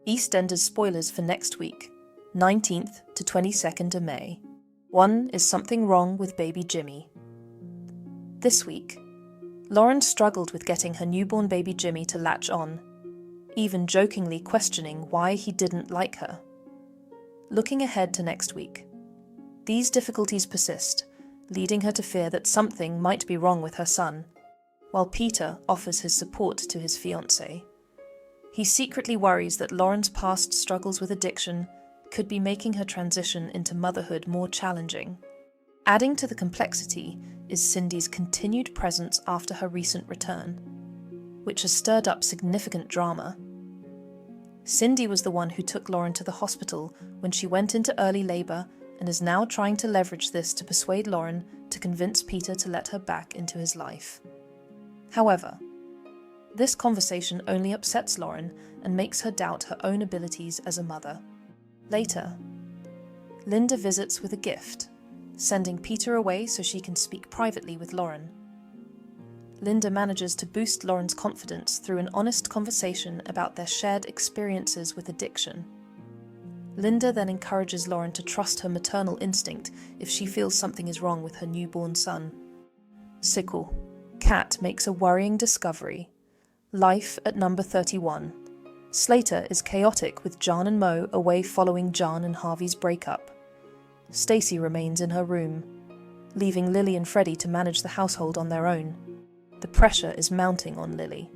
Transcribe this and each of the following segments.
EastEnders spoilers for next week, 19th to 22nd of May. 1. Is something wrong with baby Jimmy? This week, Lauren struggled with getting her newborn baby Jimmy to latch on, even jokingly questioning why he didn't like her. Looking ahead to next week, these difficulties persist, leading her to fear that something might be wrong with her son, while Peter offers his support to his fiancée. He secretly worries that Lauren's past struggles with addiction could be making her transition into motherhood more challenging. Adding to the complexity is Cindy's continued presence after her recent return, which has stirred up significant drama. Cindy was the one who took Lauren to the hospital when she went into early labor and is now trying to leverage this to persuade Lauren to convince Peter to let her back into his life. However, this conversation only upsets Lauren and makes her doubt her own abilities as a mother. Later, Linda visits with a gift, sending Peter away so she can speak privately with Lauren. Linda manages to boost Lauren's confidence through an honest conversation about their shared experiences with addiction. Linda then encourages Lauren to trust her maternal instinct if she feels something is wrong with her newborn son. Sickle. Kat makes a worrying discovery. Life at number 31. Slater is chaotic with John and Mo away following John and Harvey's breakup. Stacy remains in her room, leaving Lily and Freddie to manage the household on their own. The pressure is mounting on Lily,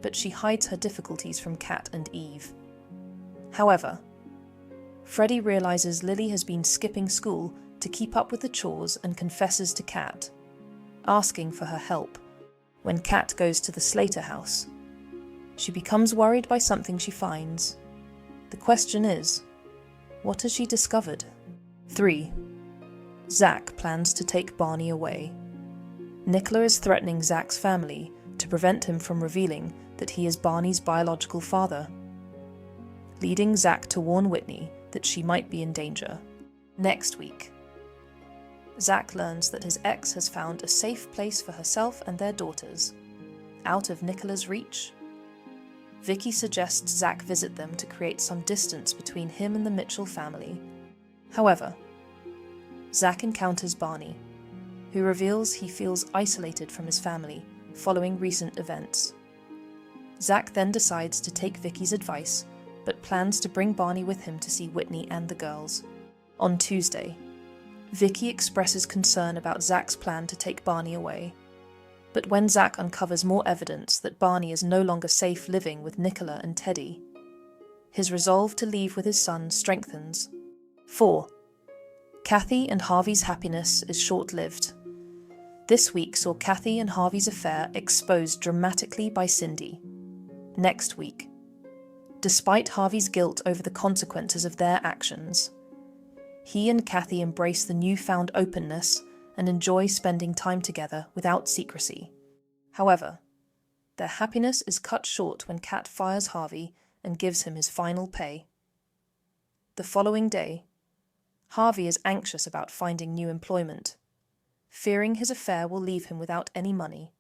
but she hides her difficulties from Kat and Eve. However, Freddie realizes Lily has been skipping school to keep up with the chores and confesses to Kat, asking for her help. When Kat goes to the Slater house, she becomes worried by something she finds. The question is, what has she discovered? 3. Zach plans to take Barney away. Nicola is threatening Zach's family to prevent him from revealing that he is Barney's biological father, leading Zach to warn Whitney that she might be in danger. Next week, Zach learns that his ex has found a safe place for herself and their daughters, out of Nicola's reach. Vicky suggests Zach visit them to create some distance between him and the Mitchell family. However, Zach encounters Barney, who reveals he feels isolated from his family following recent events. Zach then decides to take Vicky's advice, but plans to bring Barney with him to see Whitney and the girls. On Tuesday, Vicky expresses concern about Zach's plan to take Barney away. But when Zach uncovers more evidence that Barney is no longer safe living with Nicola and Teddy, his resolve to leave with his son strengthens. 4. Kathy and Harvey's happiness is short-lived. This week saw Kathy and Harvey's affair exposed dramatically by Cindy. Next week, despite Harvey's guilt over the consequences of their actions, he and Kathy embrace the newfound openness and enjoy spending time together without secrecy. However, their happiness is cut short when Kat fires Harvey and gives him his final pay. The following day, Harvey is anxious about finding new employment, fearing his affair will leave him without any money.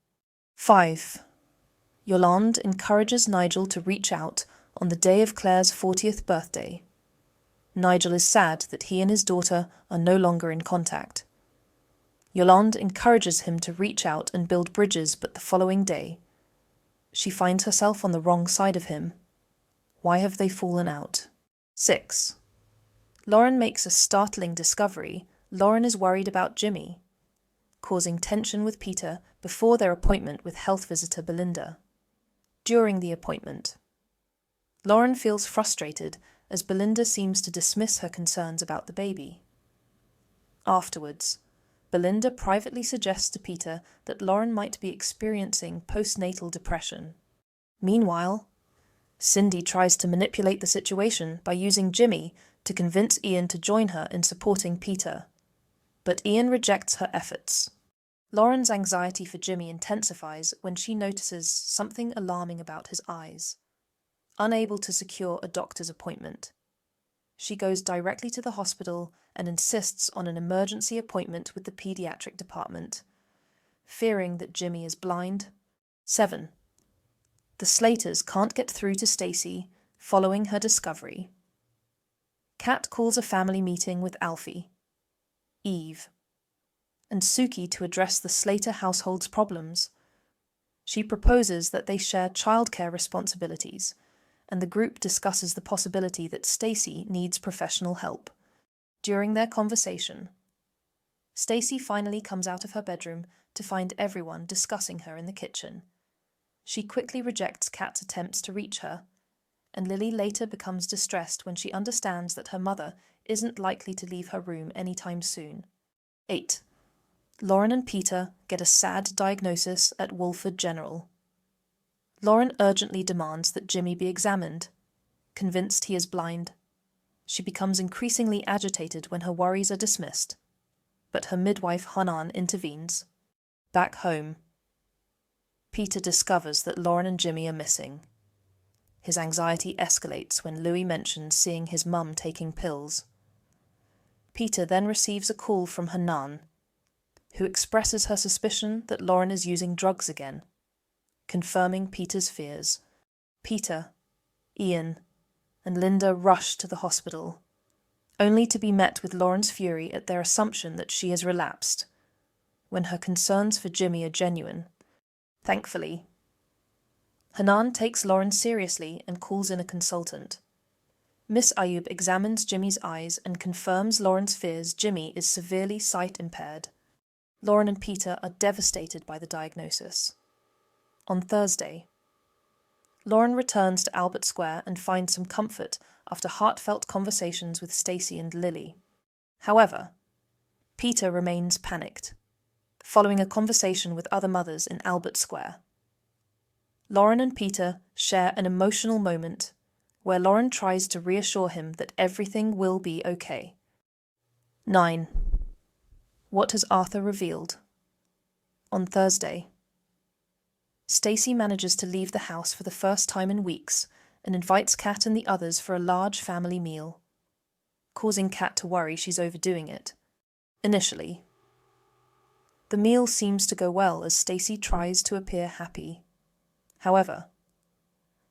5. Yolande encourages Nigel to reach out on the day of Clare's 40th birthday. Nigel is sad that he and his daughter are no longer in contact. Yolande encourages him to reach out and build bridges, but the following day, she finds herself on the wrong side of him. Why have they fallen out? 6. Lauren makes a startling discovery. Lauren is worried about Jimmy, causing tension with Peter before their appointment with health visitor Belinda. During the appointment, Lauren feels frustrated as Belinda seems to dismiss her concerns about the baby. Afterwards, Belinda privately suggests to Peter that Lauren might be experiencing postnatal depression. Meanwhile, Cindy tries to manipulate the situation by using Jimmy to convince Ian to join her in supporting Peter, but Ian rejects her efforts. Lauren's anxiety for Jimmy intensifies when she notices something alarming about his eyes. Unable to secure a doctor's appointment, she goes directly to the hospital and insists on an emergency appointment with the pediatric department, fearing that Jimmy is blind. 7. The Slaters can't get through to Stacy, following her discovery. Kat calls a family meeting with Alfie, Eve, and Suki to address the Slater household's problems. She proposes that they share childcare responsibilities, and the group discusses the possibility that Stacy needs professional help. During their conversation, Stacy finally comes out of her bedroom to find everyone discussing her in the kitchen. She quickly rejects Kat's attempts to reach her, and Lily later becomes distressed when she understands that her mother isn't likely to leave her room anytime soon. 8. Lauren and Peter get a sad diagnosis at Wolford General. Lauren urgently demands that Jimmy be examined, convinced he is blind. She becomes increasingly agitated when her worries are dismissed, but her midwife Hanan intervenes. Back home, Peter discovers that Lauren and Jimmy are missing. His anxiety escalates when Louis mentions seeing his mum taking pills. Peter then receives a call from Hanan, who expresses her suspicion that Lauren is using drugs again, confirming Peter's fears. Peter, Ian, and Linda rush to the hospital, only to be met with Lauren's fury at their assumption that she has relapsed, when her concerns for Jimmy are genuine. Thankfully, Hanan takes Lauren seriously and calls in a consultant. Miss Ayub examines Jimmy's eyes and confirms Lauren's fears Jimmy is severely sight-impaired. Lauren and Peter are devastated by the diagnosis. On Thursday, Lauren returns to Albert Square and finds some comfort after heartfelt conversations with Stacy and Lily. However, Peter remains panicked, following a conversation with other mothers in Albert Square. Lauren and Peter share an emotional moment where Lauren tries to reassure him that everything will be okay. 9. What has Arthur revealed? On Thursday, Stacy manages to leave the house for the first time in weeks and invites Kat and the others for a large family meal, causing Kat to worry she's overdoing it. Initially, the meal seems to go well as Stacy tries to appear happy. However,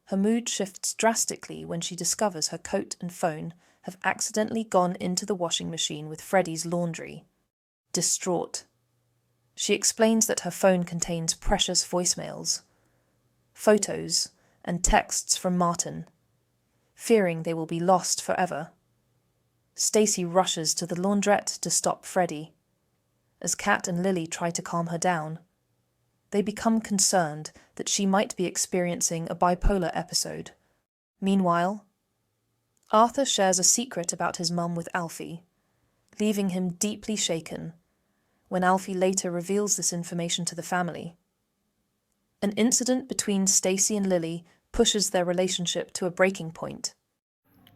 her mood shifts drastically when she discovers her coat and phone have accidentally gone into the washing machine with Freddie's laundry. Distraught, she explains that her phone contains precious voicemails, photos, and texts from Martin, fearing they will be lost forever. Stacy rushes to the laundrette to stop Freddie. As Kat and Lily try to calm her down, they become concerned that she might be experiencing a bipolar episode. Meanwhile, Arthur shares a secret about his mum with Alfie, leaving him deeply shaken when Alfie later reveals this information to the family. An incident between Stacy and Lily pushes their relationship to a breaking point.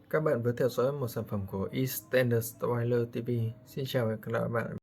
Các bạn vừa theo dõi một sản phẩm của EastEnders Trailer TV. Xin chào và hẹn gặp lại các bạn